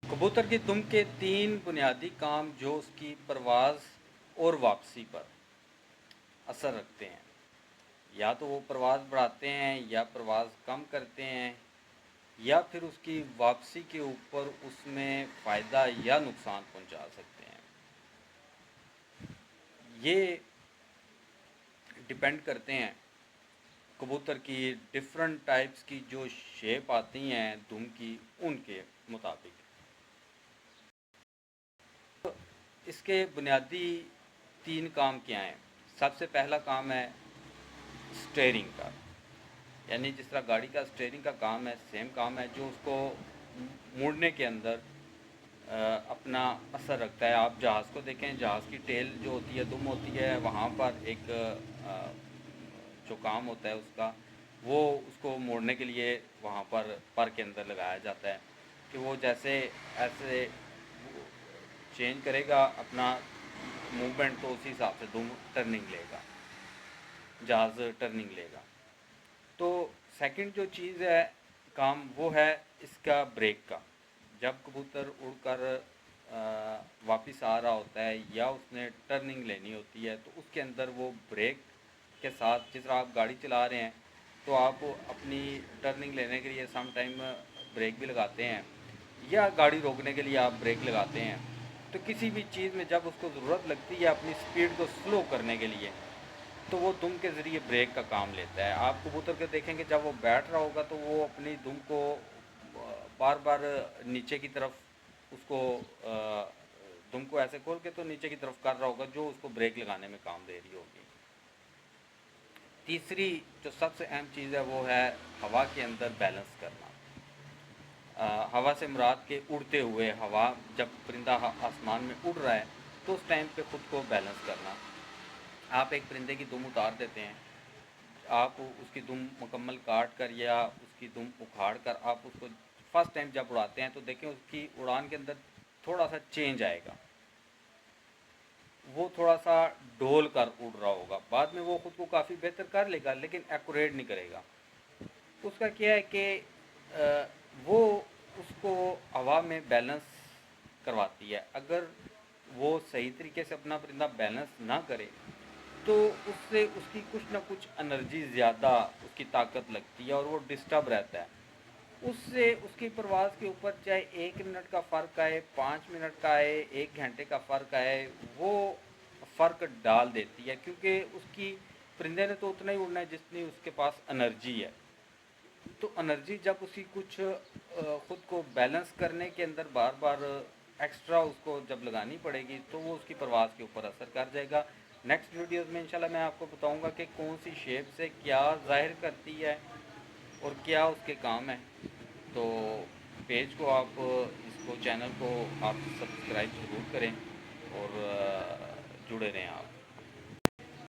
कबूतर की दुम के 3 बुनियादी काम जो उसकी परवाज़ और वापसी पर असर रखते हैं। या तो वो परवाज़ बढ़ाते हैं या परवाज़ कम करते हैं या फिर उसकी वापसी के ऊपर उसमें फ़ायदा या नुकसान पहुंचा सकते हैं। ये डिपेंड करते हैं कबूतर की डिफरेंट टाइप्स की जो शेप आती हैं दुम की, उनके मुताबिक। इसके बुनियादी 3 काम क्या हैं। सबसे पहला काम है स्टीयरिंग का, यानी जिस तरह गाड़ी का स्टीयरिंग का काम है, सेम काम है जो उसको मोड़ने के अंदर अपना असर रखता है। आप जहाज़ को देखें, जहाज़ की टेल जो होती है, दुम होती है, वहाँ पर एक जो काम होता है उसका, वो उसको मोड़ने के लिए वहाँ पर के अंदर लगाया जाता है कि वो जैसे ऐसे चेंज करेगा अपना मूवमेंट, तो उसी हिसाब से दुम टर्निंग लेगा, जहाज़ टर्निंग लेगा। तो सेकंड जो चीज़ है काम, वो है इसका ब्रेक का। जब कबूतर उड़कर वापस आ रहा होता है या उसने टर्निंग लेनी होती है, तो उसके अंदर वो ब्रेक के साथ, जिस तरह आप गाड़ी चला रहे हैं तो आप अपनी टर्निंग लेने के लिए सम टाइम ब्रेक भी लगाते हैं या गाड़ी रोकने के लिए आप ब्रेक लगाते हैं। तो किसी भी चीज़ में जब उसको ज़रूरत लगती है अपनी स्पीड को स्लो करने के लिए, तो वो दुम के ज़रिए ब्रेक का काम लेता है। आप कबूतर को देखेंगे जब वो बैठ रहा होगा तो वो अपनी दुम को बार बार नीचे की तरफ उसको दुम को ऐसे खोल के तो नीचे की तरफ कर रहा होगा, जो उसको ब्रेक लगाने में काम दे रही होगी। तीसरी जो सबसे अहम चीज़ है वो है हवा के अंदर बैलेंस करना। हवा से मुराद के उड़ते हुए, हवा जब परिंदा आसमान में उड़ रहा है तो उस टाइम पे ख़ुद को बैलेंस करना। आप एक परिंदे की दुम उतार देते हैं, आप उसकी दुम मुकम्मल काट कर या उसकी दुम उखाड़ कर आप उसको फर्स्ट टाइम जब उड़ाते हैं तो देखें उसकी उड़ान के अंदर थोड़ा सा चेंज आएगा, वो थोड़ा सा डोल कर उड़ रहा होगा। बाद में वो ख़ुद को काफ़ी बेहतर कर लेगा लेकिन एक्यूरेट नहीं करेगा। उसका क्या है कि वो उसको हवा में बैलेंस करवाती है। अगर वो सही तरीके से अपना परिंदा बैलेंस ना करे तो उससे उसकी कुछ ना कुछ एनर्जी ज़्यादा, उसकी ताकत लगती है और वो डिस्टर्ब रहता है। उससे उसकी परवाज़ के ऊपर चाहे 1 मिनट का फ़र्क आए, 5 मिनट का आए, 1 घंटे का फ़र्क आए, वो फ़र्क डाल देती है, क्योंकि उसकी परिंदे ने तो उतना ही उड़ना है जितनी उसके पास एनर्जी है। तो एनर्जी जब उसकी कुछ ख़ुद को बैलेंस करने के अंदर बार बार एक्स्ट्रा उसको जब लगानी पड़ेगी तो वो उसकी परवाज़ के ऊपर असर कर जाएगा। नेक्स्ट वीडियोज़ में इंशाल्लाह मैं आपको बताऊंगा कि कौन सी शेप से क्या ज़ाहिर करती है और क्या उसके काम है। तो पेज को आप, इसको चैनल को आप सब्सक्राइब ज़रूर करें और जुड़े रहें आप।